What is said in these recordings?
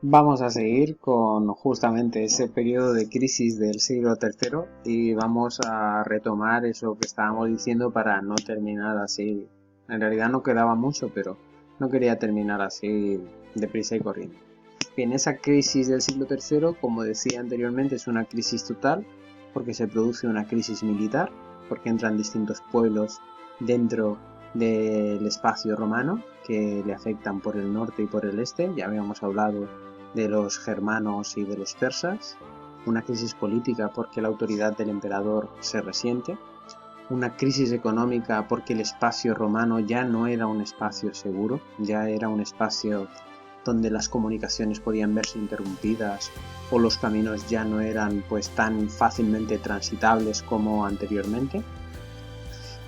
Vamos a seguir con justamente ese periodo de crisis del siglo III y vamos a retomar eso que estábamos diciendo para no terminar así. En realidad no quedaba mucho, pero no quería terminar así deprisa y corriendo. Bien, esa crisis del siglo III, como decía anteriormente, es una crisis total porque se produce una crisis militar, porque entran distintos pueblos dentro del espacio romano que le afectan por el norte y por el este. Ya habíamos hablado de los germanos y de los persas, una crisis política porque la autoridad del emperador se resiente, una crisis económica porque el espacio romano ya no era un espacio seguro, ya era un espacio donde las comunicaciones podían verse interrumpidas o los caminos ya no eran pues tan fácilmente transitables como anteriormente.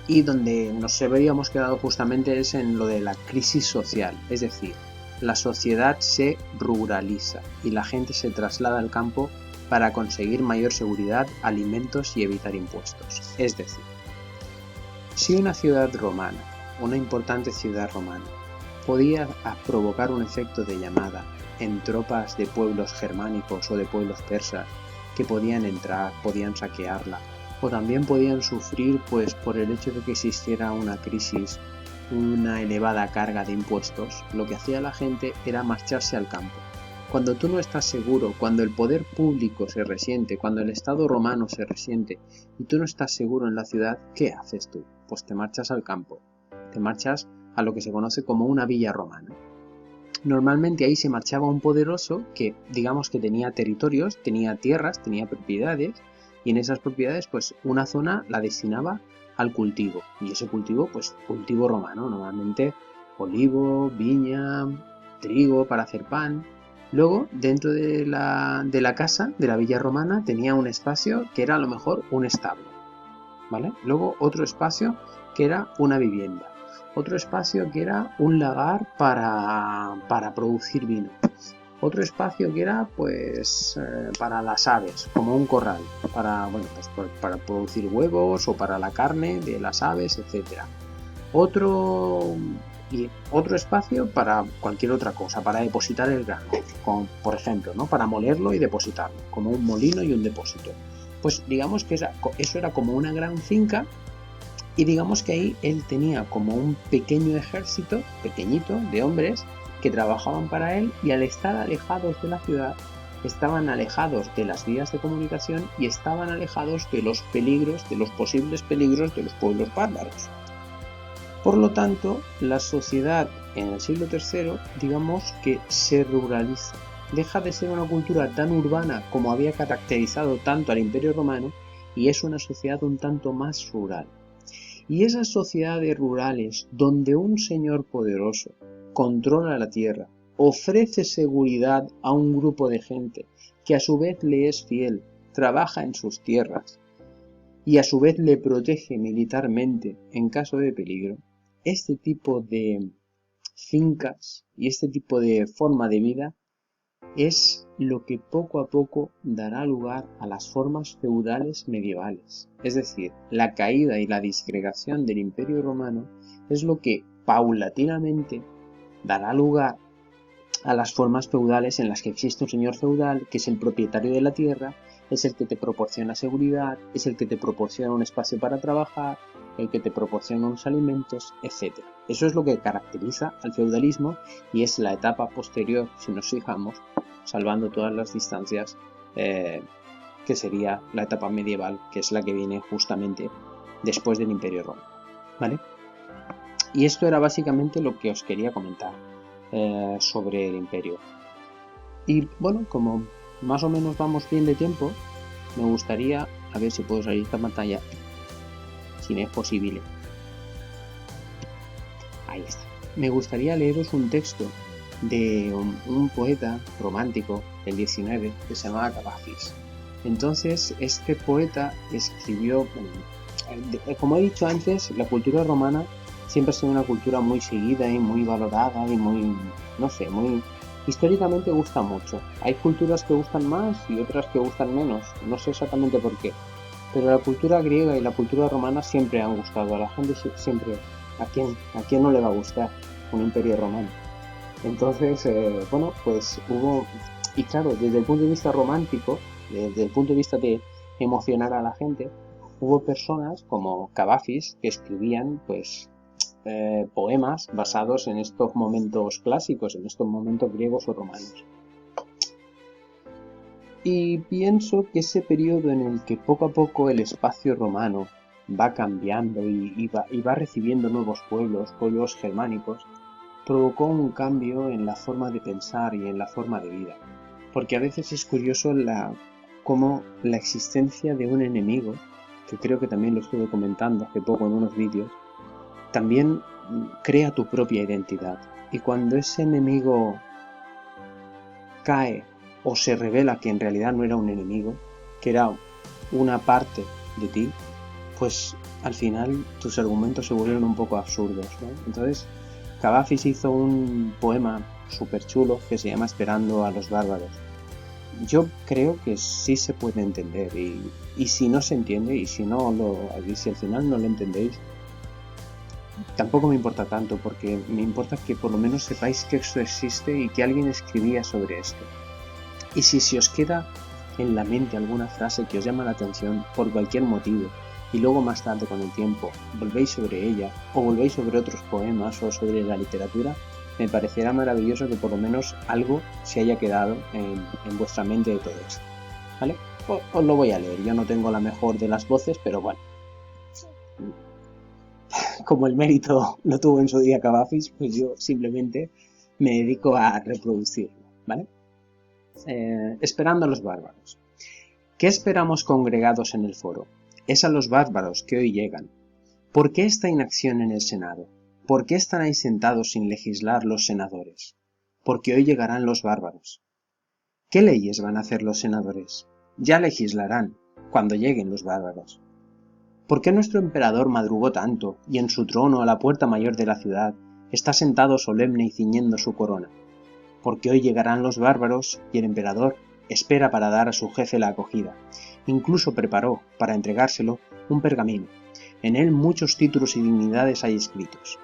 Y donde nos habríamos quedado justamente es en lo de la crisis social, es decir, la sociedad se ruraliza y la gente se traslada al campo para conseguir mayor seguridad, alimentos y evitar impuestos. Es decir, si una ciudad romana, una importante ciudad romana, podía provocar un efecto de llamada en tropas de pueblos germánicos o de pueblos persas que podían entrar, podían saquearla, o también podían sufrir pues por el hecho de que existiera una crisis, una elevada carga de impuestos, lo que hacía la gente era marcharse al campo. Cuando tú no estás seguro, cuando el poder público se resiente, cuando el Estado romano se resiente y tú no estás seguro en la ciudad, ¿qué haces tú? Pues te marchas al campo, te marchas a lo que se conoce como una villa romana. Normalmente ahí se marchaba un poderoso que digamos que tenía territorios, tenía tierras, tenía propiedades y en esas propiedades pues una zona la destinaba al cultivo y ese cultivo pues cultivo romano, normalmente olivo, viña, trigo para hacer pan. Luego dentro de la casa de la villa romana tenía un espacio que era a lo mejor un establo, ¿vale? Luego otro espacio que era una vivienda, otro espacio que era un lagar para producir vino, otro espacio que era pues para las aves, como un corral, para, bueno, pues, para producir huevos o para la carne de las aves, etcétera. Otro y otro espacio para cualquier otra cosa, para depositar el grano, como por ejemplo, ¿no? Para molerlo y depositarlo, como un molino y un depósito. Pues digamos que eso era como una gran finca y digamos que ahí él tenía como un pequeño ejército, pequeñito, de hombres que trabajaban para él y al estar alejados de la ciudad, estaban alejados de las vías de comunicación y estaban alejados de los peligros, de los posibles peligros de los pueblos bárbaros. Por lo tanto, la sociedad en el siglo III, digamos que se ruraliza, deja de ser una cultura tan urbana como había caracterizado tanto al Imperio Romano y es una sociedad un tanto más rural. Y esas sociedades rurales donde un señor poderoso controla la tierra, ofrece seguridad a un grupo de gente que a su vez le es fiel, trabaja en sus tierras y a su vez le protege militarmente en caso de peligro, este tipo de fincas y este tipo de forma de vida es lo que poco a poco dará lugar a las formas feudales medievales. Es decir, la caída y la disgregación del Imperio Romano es lo que paulatinamente dará lugar a las formas feudales en las que existe un señor feudal que es el propietario de la tierra, es el que te proporciona seguridad, es el que te proporciona un espacio para trabajar, el que te proporciona unos alimentos, etc. Eso es lo que caracteriza al feudalismo y es la etapa posterior, si nos fijamos, salvando todas las distancias, que sería la etapa medieval, que es la que viene justamente después del Imperio Romano, ¿vale? Y esto era básicamente lo que os quería comentar sobre el Imperio. Y bueno, como más o menos vamos bien de tiempo, me gustaría, a ver si puedo salir esta pantalla, si me es posible. Ahí está. Me gustaría leeros un texto de un poeta romántico del 19 que se llamaba Cavafis. Entonces, este poeta escribió, como he dicho antes, la cultura romana siempre ha sido una cultura muy seguida y muy valorada y muy, no sé, muy... Históricamente gusta mucho. Hay culturas que gustan más y otras que gustan menos. No sé exactamente por qué. Pero la cultura griega y la cultura romana siempre han gustado. A la gente siempre... ¿A quién no le va a gustar un imperio romano? Entonces, bueno, pues hubo, y claro, desde el punto de vista romántico, desde el punto de vista de emocionar a la gente, hubo personas como Cavafis que escribían, pues, poemas basados en estos momentos clásicos, en estos momentos griegos o romanos. Y pienso que ese periodo en el que poco a poco el espacio romano va cambiando y va recibiendo nuevos pueblos germánicos, provocó un cambio en la forma de pensar y en la forma de vida. Porque a veces es curioso cómo la existencia de un enemigo, que creo que también lo estuve comentando hace poco en unos vídeos, también crea tu propia identidad. Y cuando ese enemigo cae o se revela que en realidad no era un enemigo, que era una parte de ti, pues al final tus argumentos se volvieron un poco absurdos, ¿no? Entonces, Cavafis hizo un poema súper chulo que se llama Esperando a los bárbaros. Yo creo que sí se puede entender y si no se entiende y si al final no lo entendéis, tampoco me importa tanto, porque me importa que por lo menos sepáis que esto existe y que alguien escribía sobre esto. Y si se os queda en la mente alguna frase que os llama la atención por cualquier motivo y luego más tarde con el tiempo volvéis sobre ella o volvéis sobre otros poemas o sobre la literatura, me parecerá maravilloso que por lo menos algo se haya quedado en vuestra mente de todo esto, ¿vale? Os lo voy a leer, yo no tengo la mejor de las voces, pero bueno, como el mérito lo tuvo en su día Cavafis, pues yo simplemente me dedico a reproducirlo, ¿vale? Esperando a los bárbaros. ¿Qué esperamos congregados en el foro? Es a los bárbaros que hoy llegan. ¿Por qué esta inacción en el Senado? ¿Por qué están ahí sentados sin legislar los senadores? Porque hoy llegarán los bárbaros. ¿Qué leyes van a hacer los senadores? Ya legislarán, cuando lleguen los bárbaros. ¿Por qué nuestro emperador madrugó tanto, y en su trono a la puerta mayor de la ciudad está sentado solemne y ciñendo su corona? Porque hoy llegarán los bárbaros y el emperador espera para dar a su jefe la acogida. Incluso preparó, para entregárselo, un pergamino. En él muchos títulos y dignidades hay escritos.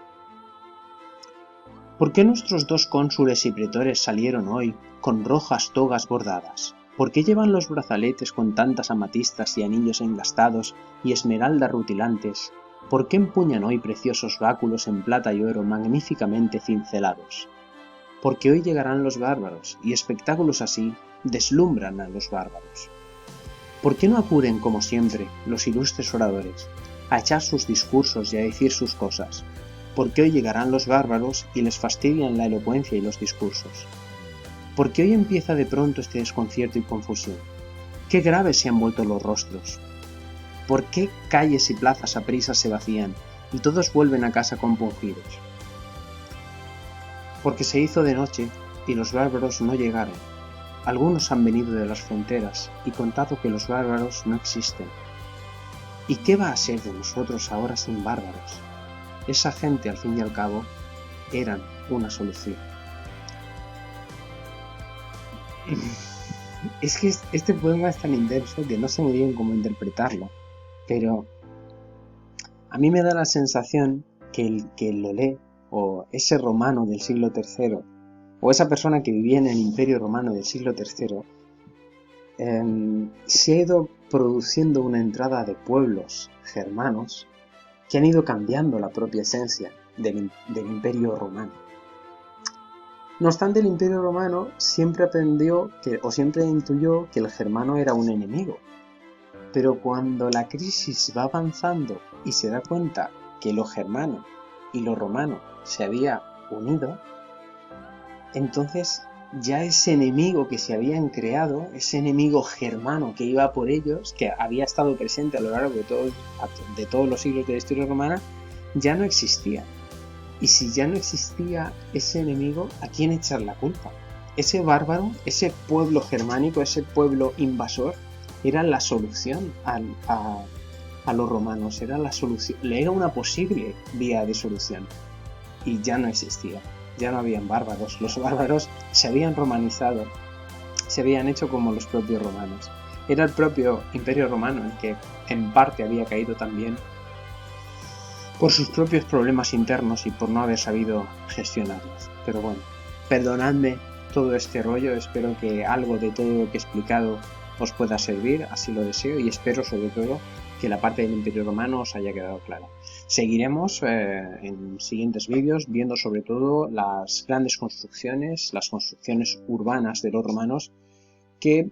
¿Por qué nuestros 2 cónsules y pretores salieron hoy con rojas togas bordadas? ¿Por qué llevan los brazaletes con tantas amatistas y anillos engastados y esmeraldas rutilantes? ¿Por qué empuñan hoy preciosos báculos en plata y oro magníficamente cincelados? Porque hoy llegarán los bárbaros, y espectáculos así deslumbran a los bárbaros. ¿Por qué no acuden, como siempre, los ilustres oradores, a echar sus discursos y a decir sus cosas? Porque hoy llegarán los bárbaros y les fastidian la elocuencia y los discursos. Porque hoy empieza de pronto este desconcierto y confusión. Qué graves se han vuelto los rostros. ¿Por qué calles y plazas a prisa se vacían y todos vuelven a casa compungidos? Porque se hizo de noche y los bárbaros no llegaron. Algunos han venido de las fronteras y contado que los bárbaros no existen. ¿Y qué va a ser de nosotros ahora sin bárbaros? Esa gente, al fin y al cabo, eran una solución. Es que este poema es tan intenso que no sé muy bien cómo interpretarlo, pero a mí me da la sensación que el que lo lee, o ese romano del siglo III, o esa persona que vivía en el Imperio Romano del siglo III, se ha ido produciendo una entrada de pueblos germanos que han ido cambiando la propia esencia del Imperio Romano. No obstante, el Imperio Romano siempre siempre intuyó que el germano era un enemigo. Pero cuando la crisis va avanzando y se da cuenta que lo germano y lo romano se había unido, entonces ya ese enemigo que se habían creado, ese enemigo germano que iba por ellos, que había estado presente a lo largo de todos los siglos de la historia romana, ya no existía. Y si ya no existía ese enemigo, ¿a quién echar la culpa? Ese bárbaro, ese pueblo germánico, ese pueblo invasor, era la solución a los romanos, era una posible vía de solución. Y ya no existía, ya no habían bárbaros. Los bárbaros se habían romanizado, se habían hecho como los propios romanos. Era el propio Imperio Romano el que en parte había caído también por sus propios problemas internos y por no haber sabido gestionarlos. Pero bueno, Perdonadme todo este rollo, espero que algo de todo lo que he explicado os pueda servir, así lo deseo, y espero sobre todo que la parte del Imperio Romano os haya quedado clara. Seguiremos en siguientes vídeos viendo sobre todo las grandes construcciones, las construcciones urbanas de los romanos que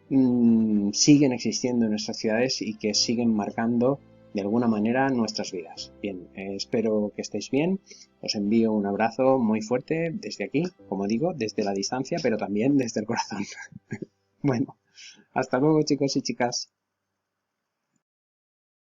siguen existiendo en nuestras ciudades y que siguen marcando de alguna manera nuestras vidas. Bien, espero que estéis bien, os envío un abrazo muy fuerte desde aquí, como digo, desde la distancia, pero también desde el corazón. Bueno, hasta luego chicos y chicas.